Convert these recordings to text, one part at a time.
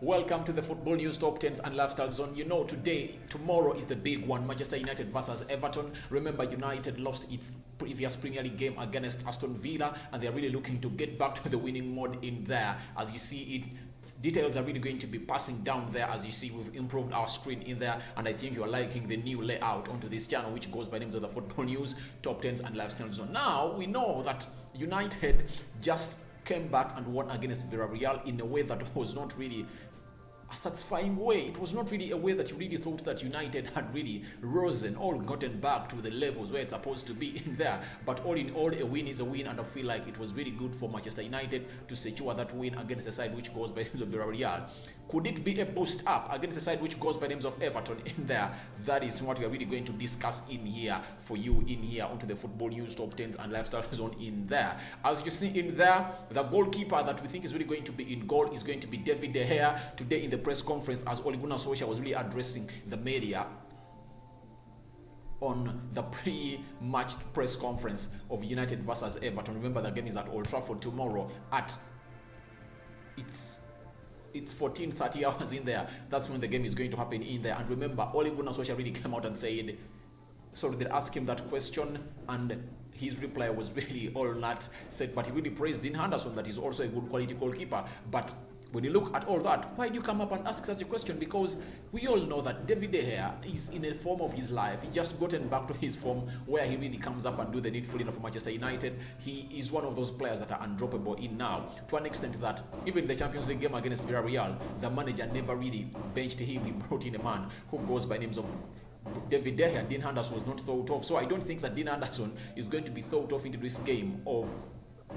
Welcome to the Football News Top 10s and Lifestyle Zone. You know, tomorrow is the big one. Manchester United versus Everton. Remember, United lost its previous Premier League game against Aston Villa, and they're really looking to get back to the winning mode in there. As you see it, details are really going to be passing down there. As you see, we've improved our screen in there, and I think you are liking the new layout onto this channel, which goes by names of the Football News Top 10s and Lifestyle Zone. Now, we know that United just came back and won against Villarreal in a way that was not really a satisfying way. It was not really a way that you really thought that United had really risen or gotten back to the levels where it's supposed to be in there. But all in all, a win is a win, and I feel like it was really good for Manchester United to secure that win against a side which goes by the names of Villarreal. Could it be a boost up against a side which goes by the names of Everton in there? That is what we are really going to discuss in here for you in here onto the Football News Top 10s and Lifestyle Zone in there. As you see in there, the goalkeeper that we think is really going to be in goal is going to be David De Gea. Today in the press conference, as Ole Gunnar Solskjaer was really addressing the media on the pre-match press conference of United versus Everton. Remember, the game is at Old Trafford tomorrow at it's 14:30 hours in there. That's when the game is going to happen in there. And remember, Ole Gunnar Solskjaer really came out and said, sorry, they asked him that question, and his reply was really all not said, but he really praised Dean Henderson, that he's also a good quality goalkeeper. But when you look at all that, why do you come up and ask such a question? Because we all know that David De Gea is in a form of his life. He just gotten back to his form where he really comes up and do the needful enough for Manchester United. He is one of those players that are undroppable in now, to an extent that even the Champions League game against Villarreal, the manager never really benched him. He brought in a man who goes by names of David De Gea. Dean Henderson was not thought of. So I don't think that Dean Henderson is going to be thought of into this game of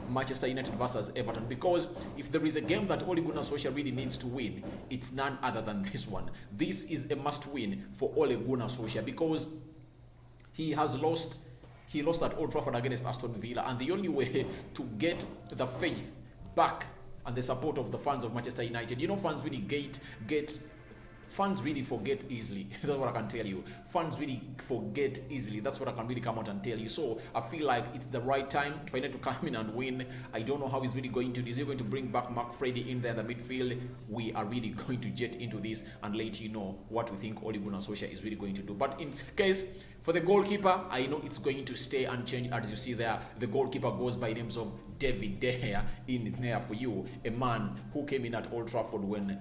Manchester United versus Everton, because if there is a game that Ole Gunnar Solskjaer really needs to win, it's none other than this one. This is a must-win for Ole Gunnar Solskjaer, because he lost at Old Trafford against Aston Villa, and the only way to get the faith back and the support of the fans of Manchester United, you know, fans really forget easily. That's what I can tell you. Fans really forget easily. That's what I can really come out and tell you. So I feel like it's the right time for him to come in and win. I don't know how he's really going to do. Is he going to bring back Mark Freddy in there in the midfield? We are really going to jet into this and let you know what we think Ole Gunnar Solskjaer is really going to do. But in case for the goalkeeper, I know it's going to stay unchanged. As you see there, the goalkeeper goes by names of David De Gea in there for you. A man who came in at Old Trafford when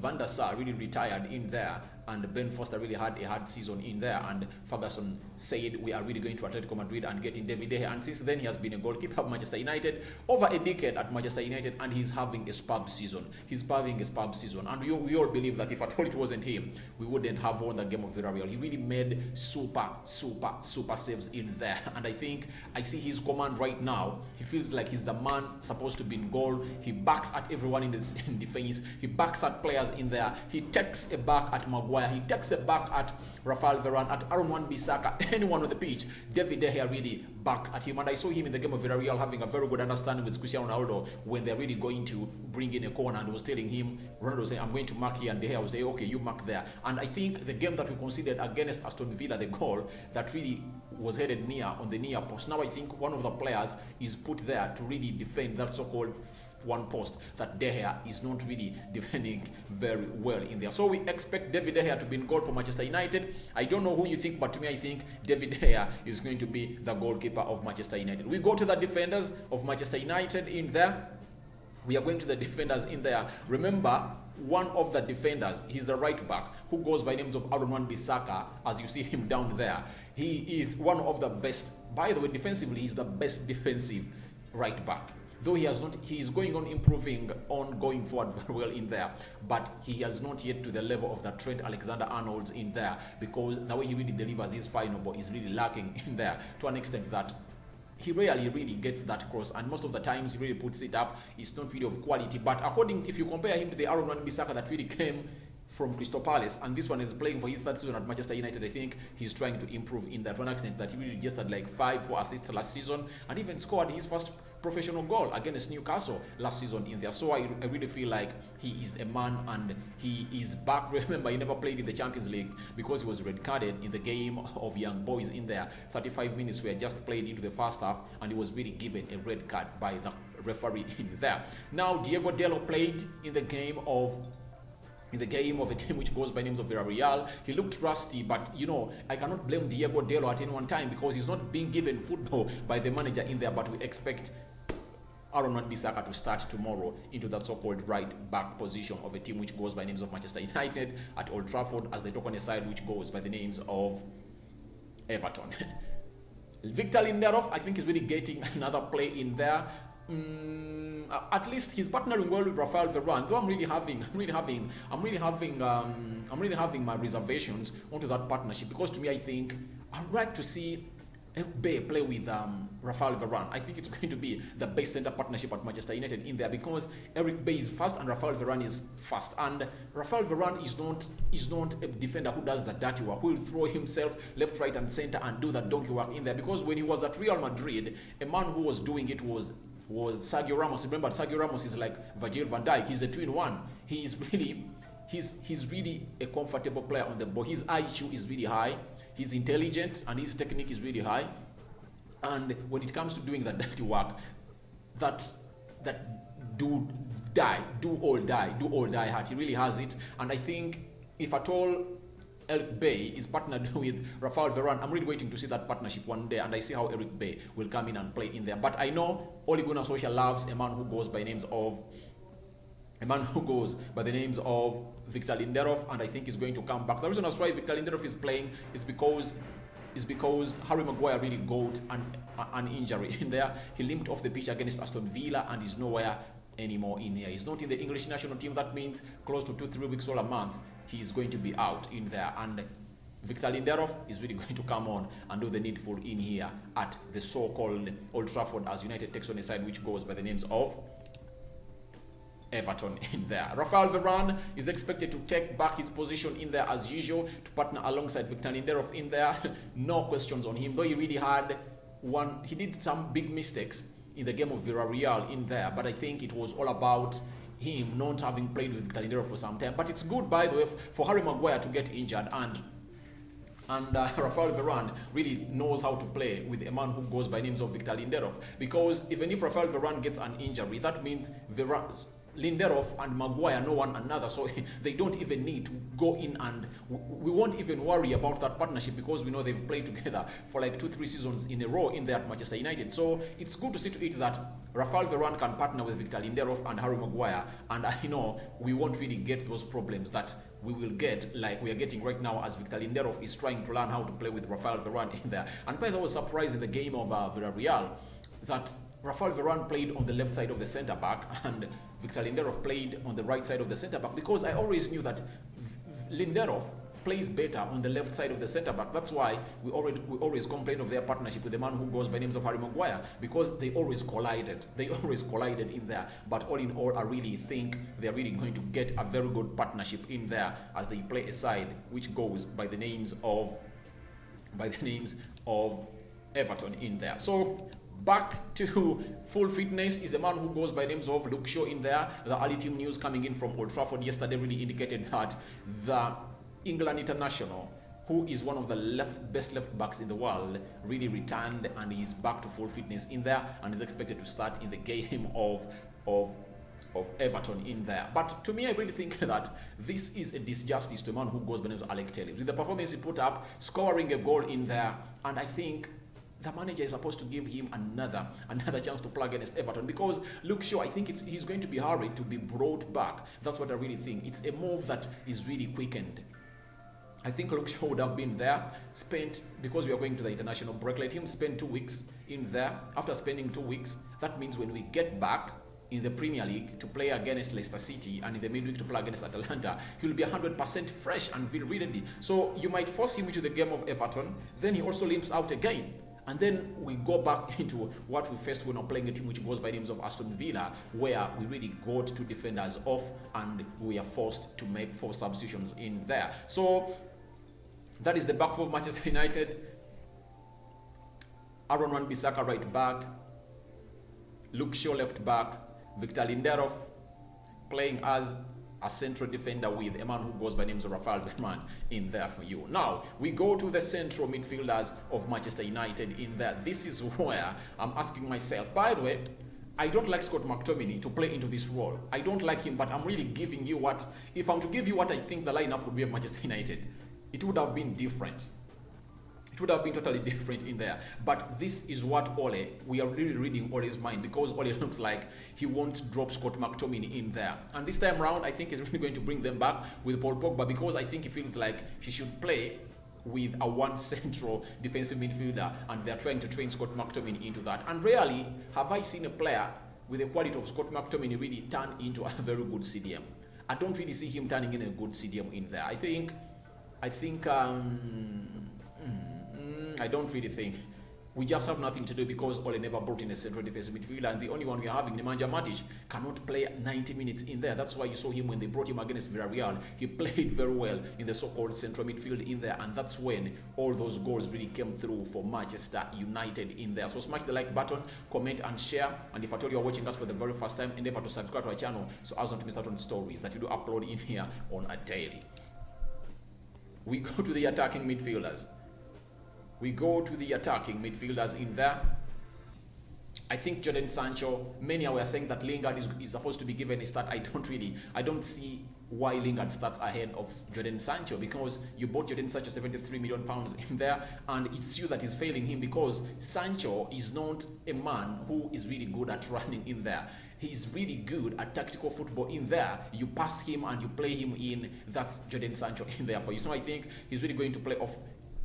Van der Sar really retired in there, and Ben Foster really had a hard season in there, and Ferguson said, we are really going to Atletico Madrid and getting David De Gea. And since then, he has been a goalkeeper of Manchester United over a decade at Manchester United, and he's having a superb season. And we all believe that if at all it wasn't him, we wouldn't have won the game of Villarreal. He really made super saves in there, and I think I see his command right now. He feels like he's the man supposed to be in goal. He backs at everyone in defense. He backs at players in there. He takes a back at Maguire. He takes it back at Raphael, Varane, at arane, Bissaka, anyone on the pitch. David De Gea really backs at him, and I saw him in the game of Villarreal having a very good understanding with Cristiano Ronaldo when they're really going to bring in a corner, and was telling him, Ronaldo was saying, I'm going to mark here, and De Gea was saying, okay, you mark there. And I think the game that we considered against Aston Villa, the goal that really was headed on the near post, now I think one of the players is put there to really defend that so-called one post that De Gea is not really defending very well in there. So we expect David De Gea to be in goal for Manchester United. I don't know who you think, but to me, I think David De Gea is going to be the goalkeeper of Manchester United. We go to the defenders of Manchester United in there. We are going to the defenders in there. Remember, one of the defenders, he's the right back, who goes by names of arane Bissaka, as you see him down there. He is one of the best. By the way, defensively, he's the best defensive right back. Though he is going on improving on going forward very well in there, but he has not yet to the level of the Trent Alexander-Arnold's in there, because the way he really delivers his final ball is really lacking in there, to an extent that he rarely really gets that cross, and most of the times he really puts it up. It's not really of quality. But if you compare him to the arane Bissaka that really came from Crystal Palace, and this one is playing for his third season at Manchester United, I think he's trying to improve in that, to an extent that he really just had like 4 assists last season, and even scored his first professional goal against Newcastle last season in there. So I really feel like he is a man and he is back. Remember, he never played in the Champions League because he was red carded in the game of Young Boys in there. 35 minutes were just played into the first half and he was really given a red card by the referee in there. Now, Diego Dello played in the game of a team which goes by names of Villarreal. He looked rusty, but you know, I cannot blame Diego Dello at any one time because he's not being given football by the manager in there, but we expect Arane Bissaka to start tomorrow into that so-called right back position of a team which goes by names of Manchester United at Old Trafford, as they talk on a side which goes by the names of Everton. Victor Lindelof, I think, is really getting another play in there. At least he's partnering well with Raphael Varane. Though I'm really having my reservations onto that partnership, because to me, I think I'd like to see Bay play with Raphael Varane. I think it's going to be the best center partnership at Manchester United in there, because Eric Bay is fast and Raphael Varane is fast. And Raphael Varane is not a defender who does the dirty work, who will throw himself left, right, and center and do that donkey work in there. Because when he was at Real Madrid, a man who was doing it was Sergio Ramos. Remember, Sergio Ramos is like Virgil van Dijk. He's a 2-in-1. He's really a comfortable player on the ball. His IQ is really high. He's intelligent and his technique is really high. And when it comes to doing that dirty work, that do all die hard. He really has it. And I think if at all Eric Bay is partnered with Raphael Varane, I'm really waiting to see that partnership one day, and I see how Eric Bay will come in and play in there. But I know Ole Gunnar Solskjaer loves a man who goes by the names of Victor Lindelof, and I think he's going to come back. The reason why Victor Lindelof is playing is because Harry Maguire really got an injury in there. He limped off the pitch against Aston Villa and is nowhere anymore in here. He's not in the English national team. That means close to 2-3 weeks or a month he's going to be out in there, and Victor Lindelof is really going to come on and do the needful in here at the so-called Old Trafford, as United takes on a side which goes by the names of Everton in there. Raphael Varane is expected to take back his position in there as usual to partner alongside Victor Lindelof in there. No questions on him, though he really he did some big mistakes in the game of Villarreal in there, but I think it was all about him not having played with Victor Lindelof for some time. But it's good, by the way, for Harry Maguire to get injured, and Raphael Varane really knows how to play with a man who goes by names of Victor Lindelof, because even if Raphael Varane gets an injury, that means Lindelof and Maguire know one another, so they don't even need to go in, and we won't even worry about that partnership because we know they've played together for like 2-3 seasons in a row in there at Manchester United. So it's good to see to it that Raphael Varane can partner with Victor Lindelof and Harry Maguire, and I know we won't really get those problems that we will get like we are getting right now, as Victor Lindelof is trying to learn how to play with Raphael Varane in there. And by the way, I was surprised in the game of Villarreal that Raphael Varane played on the left side of the centre back and Victor Lindelof played on the right side of the centre back, because I always knew that Lindelof plays better on the left side of the centre back. That's why we always complain of their partnership with the man who goes by names of Harry Maguire, because they always collided. They always collided in there. But all in all, I really think they're really going to get a very good partnership in there as they play a side which goes by the names of Everton in there. So back to full fitness is a man who goes by names of Luke Shaw in there. The early team news coming in from Old Trafford yesterday really indicated that the England international, who is one of the best left backs in the world, really returned and he's back to full fitness in there and is expected to start in the game of Everton in there. But to me, I really think that this is a disjustice to a man who goes by the name of Alex Telles. With the performance he put up, scoring a goal in there, and I think the manager is supposed to give him another chance to play against Everton, because Luke Shaw, I think he's going to be hurried to be brought back. That's what I really think. It's a move that is really quickened. I think Luke Shaw would have been there, because we are going to the international break, let him spend 2 weeks in there. After spending 2 weeks, that means when we get back in the Premier League to play against Leicester City and in the midweek to play against Atalanta, he'll be 100% fresh and ready. So you might force him into the game of Everton, then he also limps out again. And then we go back into what we faced when we were playing a team which goes by names of Aston Villa, where we really got 2 defenders off and we are forced to make 4 substitutions in there. So that is the back four of Manchester United. Arane Bissaka right back. Luke Shaw left back, Victor Lindelof playing as a central defender with a man who goes by the names of Raphael in there for you. Now, we go to the central midfielders of Manchester United in there. This is where I'm asking myself, by the way, I don't like Scott McTominay to play into this role. I don't like him, but I'm really giving you what, if I'm to give you what I think the lineup would be of Manchester United, it would have been different. It would have been totally different in there. But this is what Ole, we are really reading Ole's mind, because Ole looks like he won't drop Scott McTominay in there. And this time around, I think he's really going to bring them back with Paul Pogba, because I think he feels like he should play with a one central defensive midfielder, and they're trying to train Scott McTominay into that. And rarely have I seen a player with the quality of Scott McTominay really turn into a very good CDM. I don't really see him turning in a good CDM in there. I don't really think. We just have nothing to do, because Ole never brought in a central defensive midfielder, and the only one we are having, Nemanja Matic, cannot play 90 minutes in there. That's why you saw him when they brought him against Villarreal. He played very well in the so-called central midfield in there, and that's when all those goals really came through for Manchester United in there. So smash the like button, comment and share, and if at all you're watching us for the very first time, endeavor to subscribe to our channel so as not to miss out on stories that we do upload in here on a daily. We go to the attacking midfielders. We go to the attacking midfielders in there. I think Jadon Sancho, many were saying that Lingard is supposed to be given a start. I don't see why Lingard starts ahead of Jadon Sancho, because you bought Jadon Sancho £73 million in there, and it's you that is failing him, because Sancho is not a man who is really good at running in there. He's really good at tactical football in there. You pass him and you play him in. That's Jadon Sancho in there for you. So I think he's really going to play off.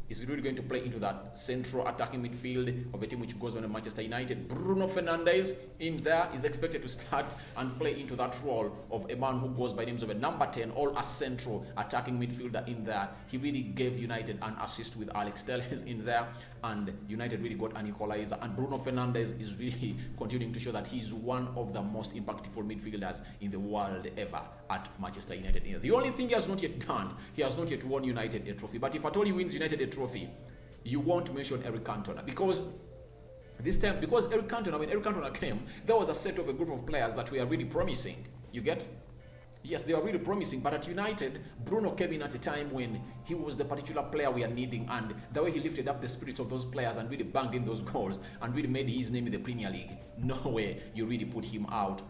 Is really going to play into that central attacking midfield of a team which goes by Manchester United. Bruno Fernandes in there is expected to start and play into that role of a man who goes by names of a number 10, or a central attacking midfielder in there. He really gave United an assist with Alex Telles in there, and United really got an equalizer. And Bruno Fernandes is really continuing to show that he's one of the most impactful midfielders in the world ever at Manchester United. The only thing he has not yet done, he has not yet won United a trophy. But if at all he wins United a trophy, you won't mention Eric Cantona, because this time, because Eric Cantona, when Eric Cantona came, there was a set of a group of players that were really promising. You get? Yes, they were really promising, but at United, Bruno came in at a time when he was the particular player we are needing, and the way he lifted up the spirits of those players and really banged in those goals and really made his name in the Premier League. No way you really put him out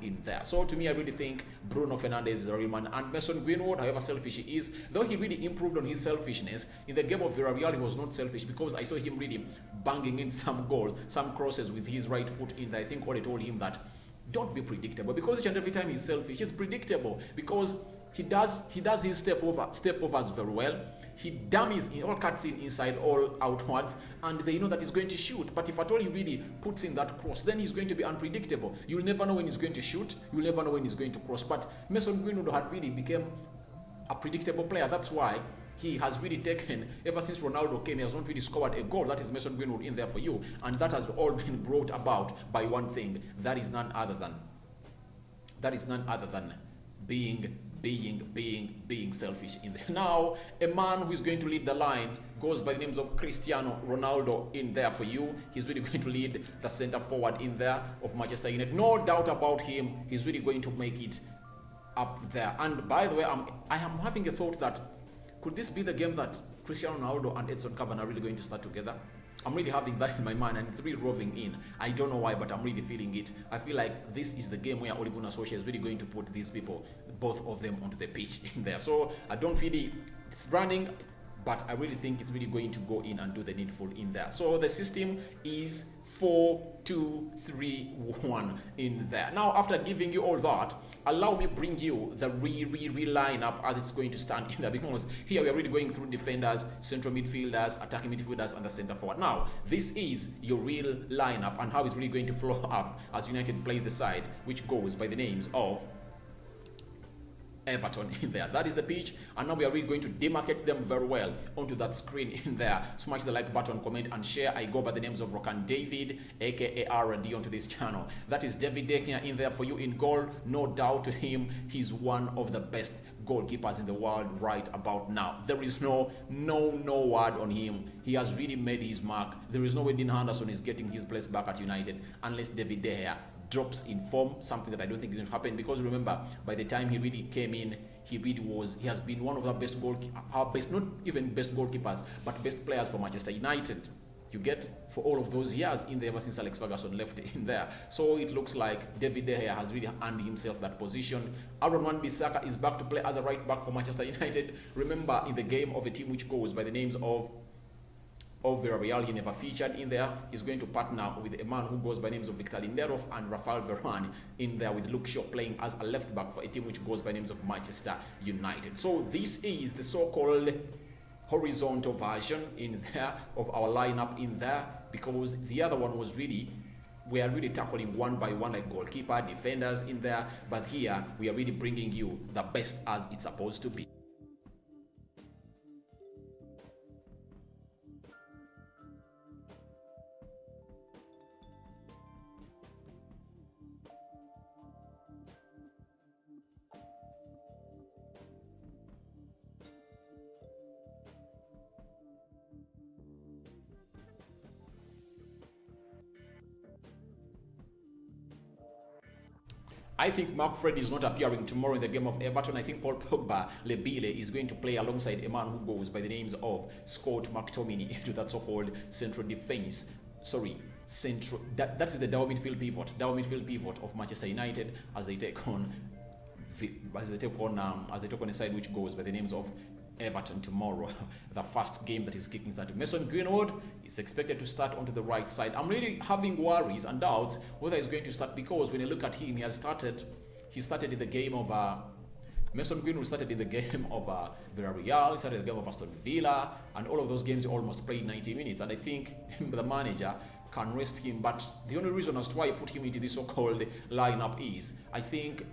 in there. So to me, I really think Bruno Fernandes is a real man. And Mason Greenwood, however selfish he is, though he really improved on his selfishness, in the game of Villarreal, he was not selfish, because I saw him really banging in some goals, some crosses with his right foot in there. I think Ole told him that don't be predictable, because each and every time he's selfish, he's predictable, because he does his step overs very well. He dummies in all cuts in inside, all outwards, and they know that he's going to shoot. But if at all he really puts in that cross, then he's going to be unpredictable. You'll never know when he's going to shoot. You'll never know when he's going to cross. But Mason Greenwood had really become a predictable player. That's why he has really taken, ever since Ronaldo came, he has not really scored a goal. That is Mason Greenwood in there for you. And that has all been brought about by one thing. That is none other than being selfish in there. Now, a man who is going to lead the line goes by the names of Cristiano Ronaldo in there for you. He's really going to lead the center forward in there of Manchester United. No doubt about him. He's really going to make it up there. And by the way, I am having a thought that could this be the game that Cristiano Ronaldo and Edson Cavani are really going to start together? I'm really having that in my mind, and it's really roving in. I don't know why, but I'm really feeling it. I feel like this is the game where Ole Gunnar Solskjaer is really going to put these people, both of them, onto the pitch in there. So I don't really, it's running, but I really think it's really going to go in and do the needful in there. So the system is 4-2-3-1 in there. Now, after giving you all that, allow me bring you the real lineup as it's going to stand in there, because here we are really going through defenders, central midfielders, attacking midfielders, and the center forward. Now, this is your real lineup and how it's really going to flow up as United plays the side, which goes by the names of Everton in there. That is the pitch, and now we are really going to demarcate them very well onto that screen in there. Smash the like button, comment and share. I go by the names of Rokani David, aka RD, onto this channel. That is David De Gea in there for you in goal. No doubt to him, he's one of the best goalkeepers in the world right about now. There is no word on him. He has really made his mark. There is no way Dean Henderson is getting his place back at United unless David De Gea drops in form, something that I don't think is going to happen, because remember, by the time he really came in, he has been one of the best not even best goalkeepers, but best players for Manchester United. You get, for all of those years in there, ever since Alex Ferguson left in there. So it looks like David De Gea has really earned himself that position. Aaron Bissaka is back to play as a right back for Manchester United. Remember, in the game of a team which goes by the names of Villarreal, he never featured in there. He's going to partner with a man who goes by names of Victor Lindelof and Raphael Varane in there, with Luke Shaw playing as a left back for a team which goes by names of Manchester United. So this is the so-called horizontal version in there of our lineup in there, because the other one was really, we are really tackling one by one, like goalkeeper, defenders in there, but here we are really bringing you the best as it's supposed to be. I think Mark Fred is not appearing tomorrow in the game of Everton. I think Paul Pogba Lebile is going to play alongside a man who goes by the names of Scott McTominay into that so-called central defense. That is the down midfield pivot of Manchester United as they take on a side which goes by the names of Everton tomorrow. The first game that is kicking started. Mason Greenwood is expected to start onto the right side. I'm really having worries and doubts whether he's going to start, because when you look at him, he started in the game of Mason Greenwood started in the game of Villarreal, he started in the game of Aston Villa, and all of those games he almost played 90 minutes. And I think the manager can rest him, but the only reason as to why he put him into this so-called lineup is, I think,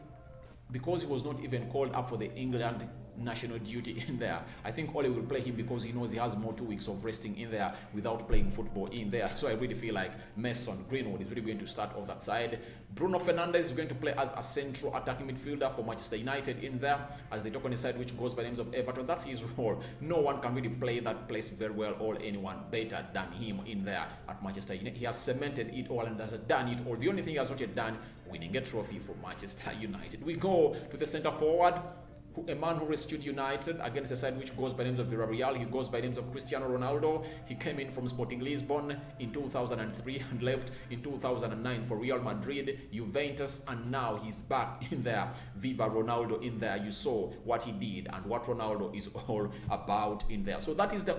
because he was not even called up for the England national duty in there. I think Ole will play him because he knows he has more 2 weeks of resting in there without playing football in there. So I really feel like Mason Greenwood is really going to start off that side. Bruno Fernandes is going to play as a central attacking midfielder for Manchester United in there, as they talk on the side which goes by the names of Everton. That's his role. No one can really play that place very well, or anyone better than him in there at Manchester United. He has cemented it all and has done it all. The only thing he has not yet done, winning a trophy for Manchester United. We go to the centre forward, a man who rescued United against a side which goes by names of Villarreal. He goes by names of Cristiano Ronaldo. He came in from Sporting Lisbon in 2003 and left in 2009 for Real Madrid, Juventus, and now he's back in there. Viva Ronaldo in there. You saw what he did and what Ronaldo is all about in there. So that is the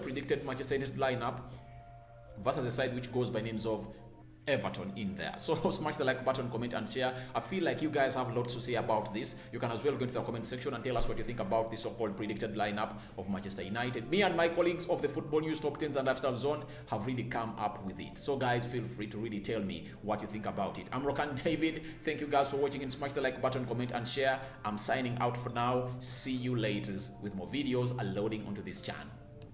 predicted Manchester United lineup versus a side which goes by names of Everton in there. So smash the like button, comment and share. I feel like you guys have lots to say about this. You can as well go into the comment section and tell us what you think about this so-called predicted lineup of Manchester United. Me and my colleagues of the Football News Top 10s and Lifestyle Zone have really come up with it. So guys, feel free to really tell me what you think about it. I'm Rokani David. Thank you guys for watching, and smash the like button, comment and share. I'm signing out for now. See you later with more videos are loading onto this channel.